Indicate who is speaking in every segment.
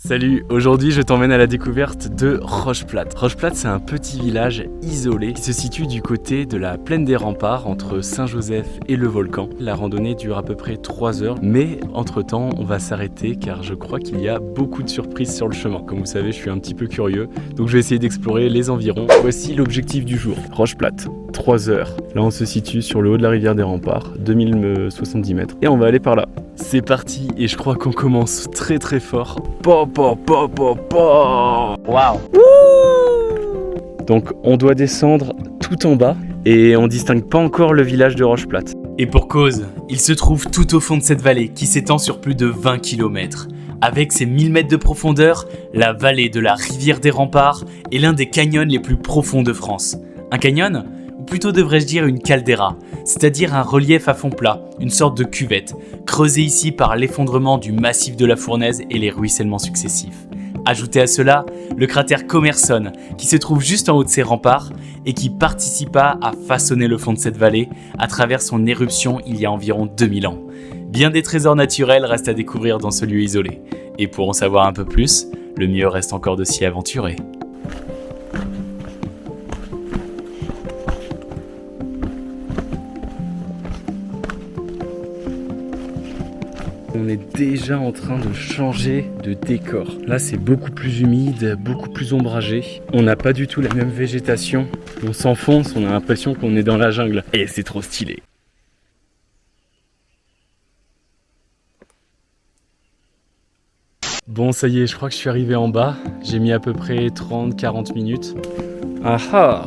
Speaker 1: Salut, aujourd'hui je t'emmène à la découverte de Rocheplate. Rocheplate, c'est un petit village isolé qui se situe du côté de la plaine des remparts entre Saint-Joseph et le volcan. La randonnée dure à peu près 3 heures, mais entre temps on va s'arrêter car je crois qu'il y a beaucoup de surprises sur le chemin. Comme vous savez, je suis un petit peu curieux, donc je vais essayer d'explorer les environs. Voici l'objectif du jour, Rocheplate, 3 heures. Là on se situe sur le haut de la rivière des remparts, 2070 mètres, et on va aller par là. C'est parti, et je crois qu'on commence très très fort. Waouh! Donc on doit descendre tout en bas et on distingue pas encore le village de Rocheplate.
Speaker 2: Et pour cause, il se trouve tout au fond de cette vallée qui s'étend sur plus de 20 km. Avec ses 1000 mètres de profondeur, la vallée de la rivière des remparts est l'un des canyons les plus profonds de France. Un canyon ? Ou plutôt devrais-je dire une caldeira, c'est-à-dire un relief à fond plat, une sorte de cuvette, creusée ici par l'effondrement du massif de la Fournaise et les ruissellements successifs. Ajoutez à cela le cratère Commerson, qui se trouve juste en haut de ces remparts et qui participa à façonner le fond de cette vallée à travers son éruption il y a environ 2000 ans. Bien des trésors naturels restent à découvrir dans ce lieu isolé. Et pour en savoir un peu plus, le mieux reste encore de s'y aventurer.
Speaker 1: On est déjà en train de changer de décor. Là, c'est beaucoup plus humide, beaucoup plus ombragé. On n'a pas du tout la même végétation. On s'enfonce, on a l'impression qu'on est dans la jungle. Et c'est trop stylé. Bon, ça y est, je crois que je suis arrivé en bas. J'ai mis à peu près 30-40 minutes. Ah ah!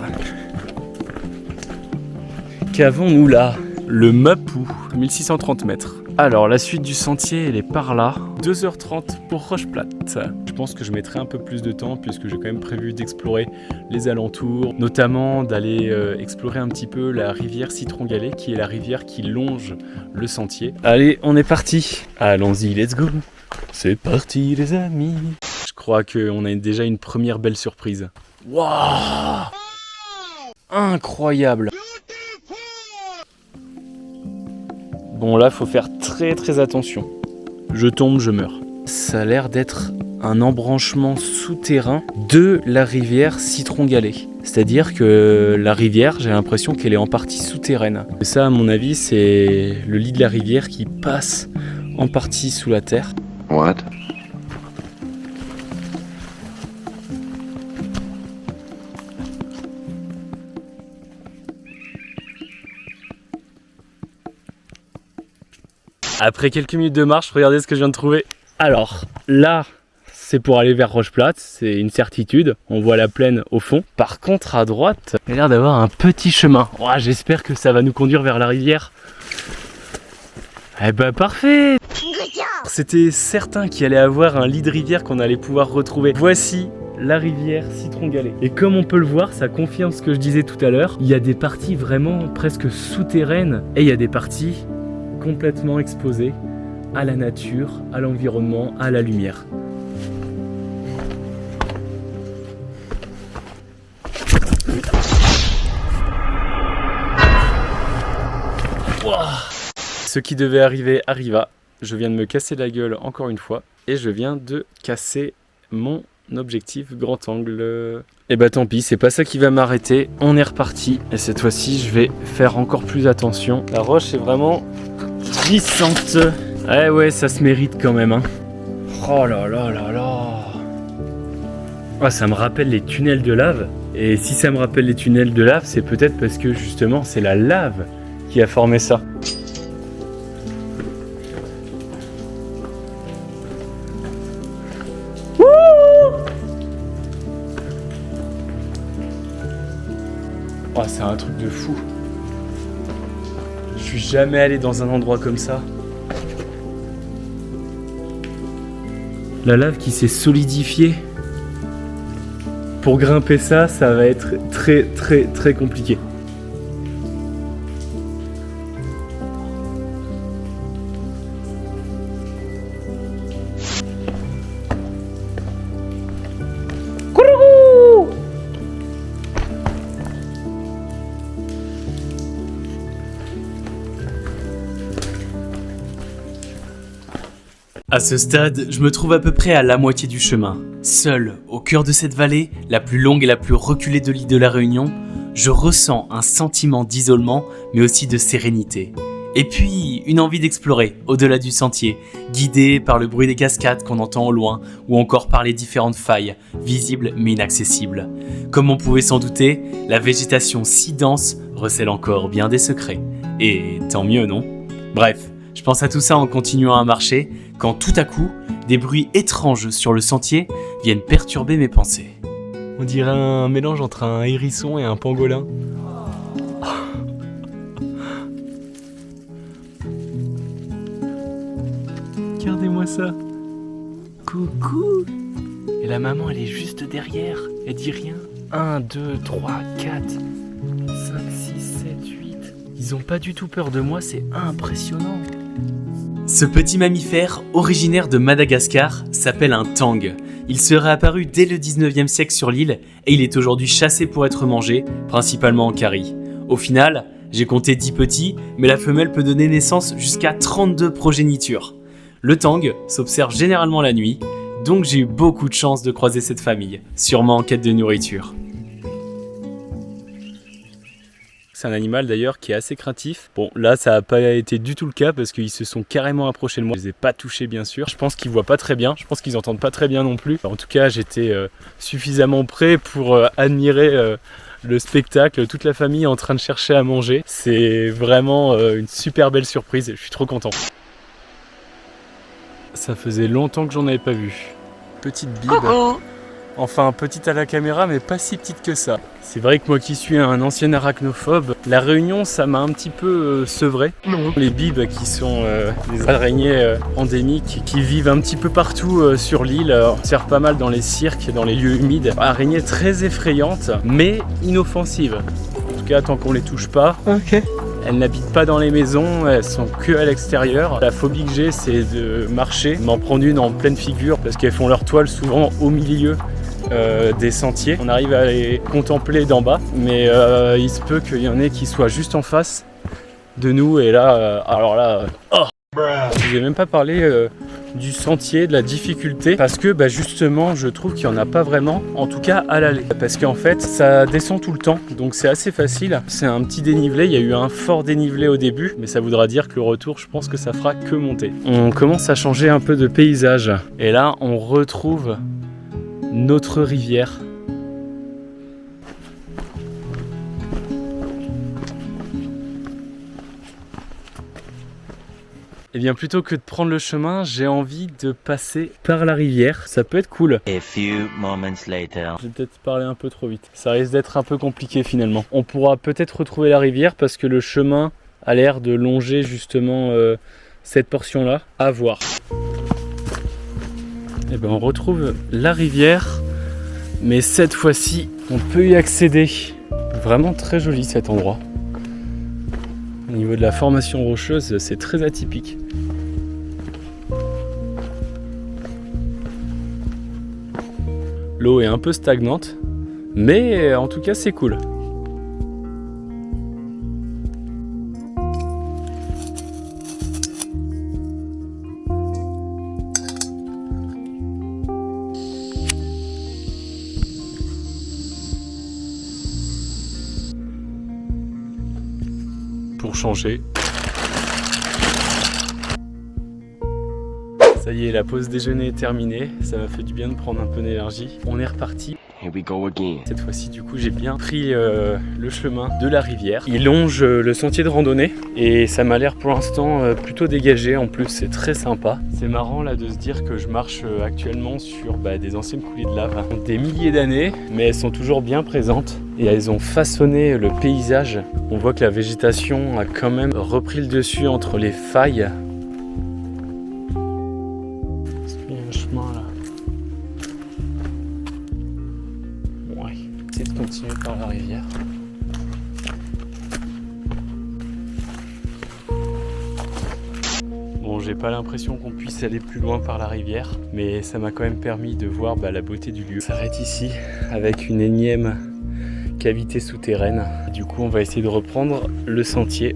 Speaker 1: Qu'avons-nous là? Le Mapou, 1630 mètres. Alors, la suite du sentier, elle est par là. 2h30 pour Rocheplate. Je pense que je mettrai un peu plus de temps puisque j'ai quand même prévu d'explorer les alentours, notamment d'aller explorer un petit peu la rivière Citron-Galets, qui est la rivière qui longe le sentier. Allez, on est parti. Allons-y, let's go. C'est parti, les amis. Je crois qu'on a déjà une première belle surprise. Waouh! Incroyable! Bon, là, faut faire très très attention. Je tombe, je meurs. Ça a l'air d'être un embranchement souterrain de la rivière Citron-Galets. C'est-à-dire que la rivière, j'ai l'impression qu'elle est en partie souterraine. Et ça, à mon avis, c'est le lit de la rivière qui passe en partie sous la terre.
Speaker 3: What?
Speaker 1: Après quelques minutes de marche, regardez ce que je viens de trouver. Alors, là, c'est pour aller vers Rocheplate, c'est une certitude. On voit la plaine au fond. Par contre, à droite, il y a l'air d'avoir un petit chemin. Oh, j'espère que ça va nous conduire vers la rivière. Eh ben, parfait! C'était certain qu'il allait avoir un lit de rivière qu'on allait pouvoir retrouver. Voici la rivière Citron-Galets. Et comme on peut le voir, ça confirme ce que je disais tout à l'heure. Il y a des parties vraiment presque souterraines et il y a des parties complètement exposées à la nature, à l'environnement, à la lumière. Wow. Ce qui devait arriver arriva. Je viens de me casser la gueule encore une fois et je viens de casser mon objectif grand angle. Et bah tant pis, c'est pas ça qui va m'arrêter. On est reparti et cette fois-ci je vais faire encore plus attention. La roche est vraiment glissante. Ouais, ça se mérite quand même, hein. Oh là là là là. Ah, ça me rappelle les tunnels de lave. Et si ça me rappelle les tunnels de lave, c'est peut-être parce que justement c'est la lave qui a formé ça. Oh, c'est un truc de fou. Je suis jamais allé dans un endroit comme ça. La lave qui s'est solidifiée. Pour grimper ça, ça va être très très très compliqué.
Speaker 2: À ce stade, je me trouve à peu près à la moitié du chemin. Seul, au cœur de cette vallée, la plus longue et la plus reculée de l'île de la Réunion, je ressens un sentiment d'isolement, mais aussi de sérénité. Et puis, une envie d'explorer, au-delà du sentier, guidé par le bruit des cascades qu'on entend au loin, ou encore par les différentes failles, visibles mais inaccessibles. Comme on pouvait s'en douter, la végétation si dense recèle encore bien des secrets. Et tant mieux, non ? Bref, je pense à tout ça en continuant à marcher, quand tout à coup, des bruits étranges sur le sentier viennent perturber mes pensées.
Speaker 1: On dirait un mélange entre un hérisson et un pangolin. Regardez-moi ça. Coucou. Et la maman, elle est juste derrière. Elle dit rien. 1, 2, 3, 4, 5, 6, 7, 8. Ils ont pas du tout peur de moi, c'est impressionnant.
Speaker 2: Ce petit mammifère, originaire de Madagascar, s'appelle un tang. Il serait apparu dès le 19e siècle sur l'île et il est aujourd'hui chassé pour être mangé, principalement en curry. Au final, j'ai compté 10 petits, mais la femelle peut donner naissance jusqu'à 32 progénitures. Le tang s'observe généralement la nuit, donc j'ai eu beaucoup de chance de croiser cette famille, sûrement en quête de nourriture.
Speaker 1: C'est un animal d'ailleurs qui est assez craintif. Bon, là ça n'a pas été du tout le cas parce qu'ils se sont carrément approchés de moi. Je les ai pas touchés bien sûr. Je pense qu'ils voient pas très bien. Je pense qu'ils entendent pas très bien non plus. En tout cas, j'étais suffisamment prêt pour admirer le spectacle. Toute la famille est en train de chercher à manger. C'est vraiment une super belle surprise. Je suis trop content. Ça faisait longtemps que j'en avais pas vu. Petite bib. Enfin, petite à la caméra, mais pas si petite que ça. C'est vrai que moi qui suis un ancien arachnophobe, la Réunion, ça m'a un petit peu sevré. Les bibs qui sont des araignées endémiques qui vivent un petit peu partout sur l'île, servent pas mal dans les cirques, dans les lieux humides. Araignées très effrayantes, mais inoffensives. En tout cas, tant qu'on les touche pas. Ok. Elles n'habitent pas dans les maisons, elles sont que à l'extérieur. La phobie que j'ai, c'est de marcher, m'en prendre une en pleine figure, parce qu'elles font leur toile souvent au milieu des sentiers. On arrive à les contempler d'en bas, mais il se peut qu'il y en ait qui soient juste en face de nous, et là, alors là, oh. Je vous ai même pas parlé du sentier, de la difficulté, parce que justement je trouve qu'il n'y en a pas vraiment, en tout cas à l'aller, parce qu'en fait ça descend tout le temps, donc c'est assez facile. C'est un petit dénivelé, il y a eu un fort dénivelé au début, mais ça voudra dire que le retour, je pense que ça fera que monter. On commence à changer un peu de paysage, et là on retrouve notre rivière. Et bien plutôt que de prendre le chemin, j'ai envie de passer par la rivière. Ça peut être cool.
Speaker 3: A few moments later.
Speaker 1: J'ai peut-être parlé un peu trop vite. Ça risque d'être un peu compliqué finalement. On pourra peut-être retrouver la rivière parce que le chemin a l'air de longer justement cette portion-là. À voir. Et ben on retrouve la rivière, mais cette fois-ci, on peut y accéder. Vraiment très joli cet endroit. Au niveau de la formation rocheuse, c'est très atypique. L'eau est un peu stagnante, mais en tout cas c'est cool. Pour changer. Ça y est, la pause déjeuner est terminée. Ça m'a fait du bien de prendre un peu d'énergie. On est reparti.
Speaker 3: Here we go again.
Speaker 1: Cette fois-ci, du coup, j'ai bien pris le chemin de la rivière. Il longe le sentier de randonnée et ça m'a l'air pour l'instant plutôt dégagé. En plus, c'est très sympa. C'est marrant là de se dire que je marche actuellement sur des anciennes coulées de lave. Des milliers d'années, mais elles sont toujours bien présentes et elles ont façonné le paysage. On voit que la végétation a quand même repris le dessus entre les failles. Il y a un chemin là. De continuer par la rivière. Bon, j'ai pas l'impression qu'on puisse aller plus loin par la rivière, mais ça m'a quand même permis de voir la beauté du lieu. On s'arrête ici avec une énième cavité souterraine. Du coup, on va essayer de reprendre le sentier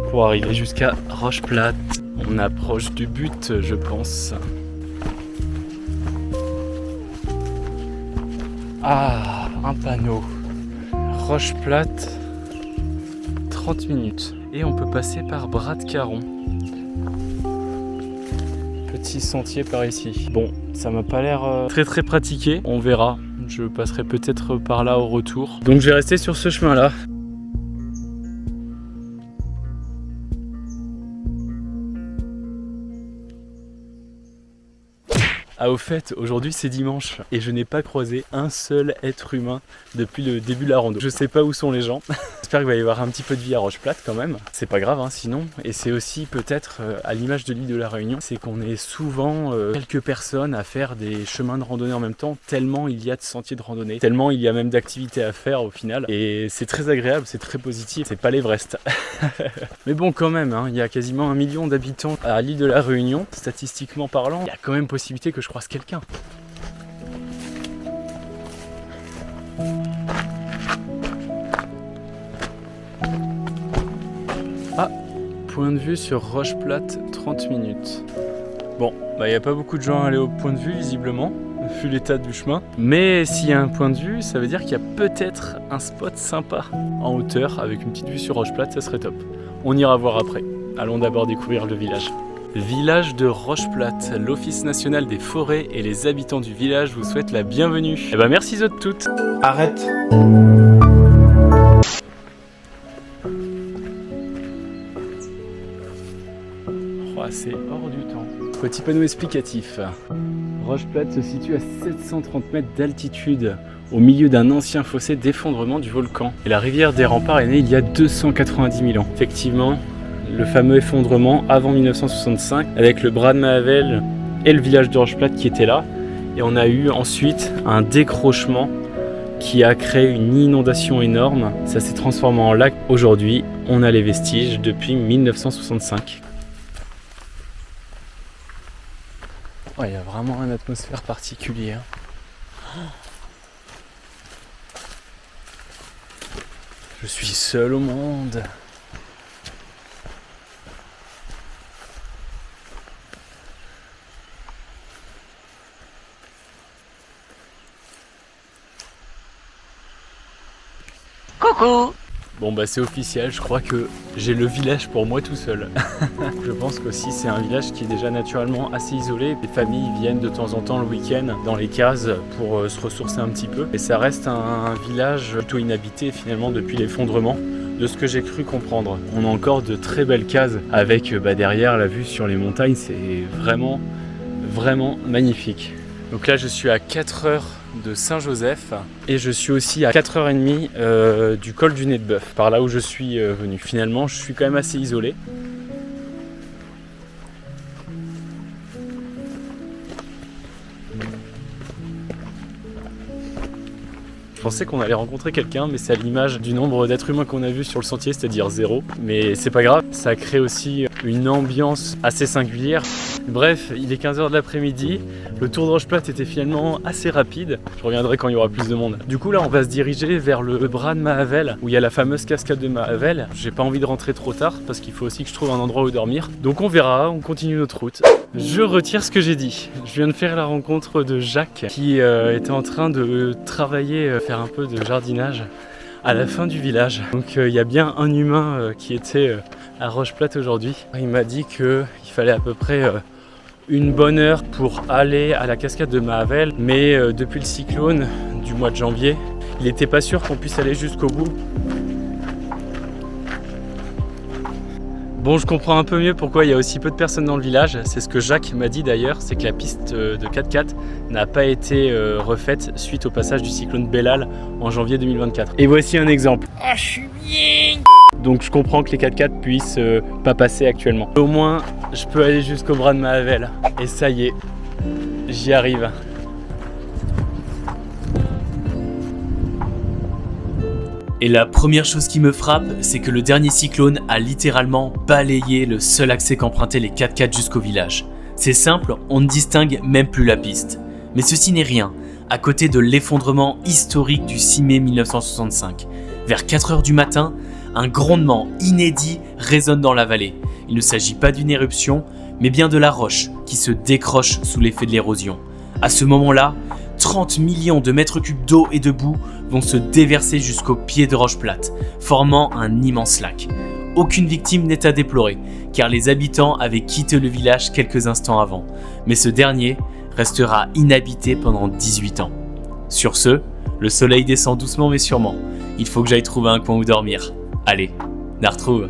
Speaker 1: pour arriver jusqu'à Roche Plate. On approche du but, je pense. Ah, un panneau. Roche plate, 30 minutes. Et on peut passer par Bras de Caron. Petit sentier par ici. Bon, ça m'a pas l'air très pratiqué. On verra. Je passerai peut-être par là au retour. Donc je vais rester sur ce chemin-là. Ah, au fait, aujourd'hui c'est dimanche et je n'ai pas croisé un seul être humain depuis le début de la rando. Je sais pas où sont les gens. J'espère qu'il va y avoir un petit peu de vie à Roche-Plate quand même. C'est pas grave hein, sinon. Et c'est aussi peut-être à l'image de l'île de la Réunion, c'est qu'on est souvent quelques personnes à faire des chemins de randonnée en même temps, tellement il y a de sentiers de randonnée, tellement il y a même d'activités à faire au final. Et c'est très agréable, c'est très positif. C'est pas l'Everest. Mais bon quand même, hein, il y a quasiment 1 million d'habitants à l'île de la Réunion. Statistiquement parlant, il y a quand même possibilité que je croise quelqu'un. Ah, point de vue sur Roche Plate, 30 minutes. Bon, bah il n'y a pas beaucoup de gens à aller au point de vue visiblement, vu l'état du chemin. Mais s'il y a un point de vue, ça veut dire qu'il y a peut-être un spot sympa en hauteur avec une petite vue sur Roche Plate, ça serait top. On ira voir après. Allons d'abord découvrir le village. Village de Roche-Plate, l'Office national des forêts et les habitants du village vous souhaitent la bienvenue. Et bah merci toutes.
Speaker 4: Arrête.
Speaker 1: Oh, c'est hors du temps. Petit panneau explicatif. Roche-Plate se situe à 730 mètres d'altitude, au milieu d'un ancien fossé d'effondrement du volcan. Et la rivière des Remparts est née il y a 290 000 ans. Effectivement, le fameux effondrement avant 1965 avec le Bras de Mahavel et le village de Roche-Plate qui étaient là. Et on a eu ensuite un décrochement qui a créé une inondation énorme. Ça s'est transformé en lac. Aujourd'hui, on a les vestiges depuis 1965. Oh, il y a vraiment une atmosphère particulière. Je suis seul au monde.
Speaker 3: Coucou!
Speaker 1: Bon bah c'est officiel, je crois que j'ai le village pour moi tout seul. Je pense qu'aussi c'est un village qui est déjà naturellement assez isolé. Les familles viennent de temps en temps le week-end dans les cases pour se ressourcer un petit peu. Et ça reste un village plutôt inhabité finalement depuis l'effondrement, de ce que j'ai cru comprendre. On a encore de très belles cases avec derrière la vue sur les montagnes, c'est vraiment magnifique. Donc là je suis à 4 heures de Saint-Joseph et je suis aussi à 4h30 du col du Nez de Bœuf, par là où je suis venu. Finalement je suis quand même assez isolé. Je pensais qu'on allait rencontrer quelqu'un, mais c'est à l'image du nombre d'êtres humains qu'on a vu sur le sentier, c'est-à-dire 0. Mais c'est pas grave, ça crée aussi une ambiance assez singulière. Bref, il est 15h de l'après-midi, le tour de Roche-Plate était finalement assez rapide. Je reviendrai quand il y aura plus de monde. Du coup là on va se diriger vers le Bras de Mahavel, où il y a la fameuse cascade de Mahavel. J'ai pas envie de rentrer trop tard, parce qu'il faut aussi que je trouve un endroit où dormir. Donc on verra, on continue notre route. Je retire ce que j'ai dit. Je viens de faire la rencontre de Jacques, qui était en train de travailler, faire un peu de jardinage à la fin du village. Donc il y a bien un humain qui était à Roche-Plate aujourd'hui. Il m'a dit qu'il fallait à peu près une bonne heure pour aller à la cascade de Mahavel, mais depuis le cyclone du mois de janvier, il n'était pas sûr qu'on puisse aller jusqu'au bout. Bon, je comprends un peu mieux pourquoi il y a aussi peu de personnes dans le village. C'est ce que Jacques m'a dit d'ailleurs, c'est que la piste de 4x4 n'a pas été refaite suite au passage du cyclone Bellal en janvier 2024. Et voici un exemple.
Speaker 3: Ah, je suis bien!
Speaker 1: Donc je comprends que les 4x4 puissent pas passer actuellement. Au moins, je peux aller jusqu'au Bras de Mahavel. Et ça y est, j'y arrive.
Speaker 2: Et la première chose qui me frappe, c'est que le dernier cyclone a littéralement balayé le seul accès qu'empruntaient les 4x4 jusqu'au village. C'est simple, on ne distingue même plus la piste. Mais ceci n'est rien, à côté de l'effondrement historique du 6 mai 1965. Vers 4h du matin, un grondement inédit résonne dans la vallée. Il ne s'agit pas d'une éruption, mais bien de la roche qui se décroche sous l'effet de l'érosion. À ce moment-là, 30 millions de mètres cubes d'eau et de boue vont se déverser jusqu'au pied de Roche Plate, formant un immense lac. Aucune victime n'est à déplorer, car les habitants avaient quitté le village quelques instants avant, mais ce dernier restera inhabité pendant 18 ans. Sur ce, le soleil descend doucement mais sûrement. Il faut que j'aille trouver un coin où dormir. Allez, na retrouve.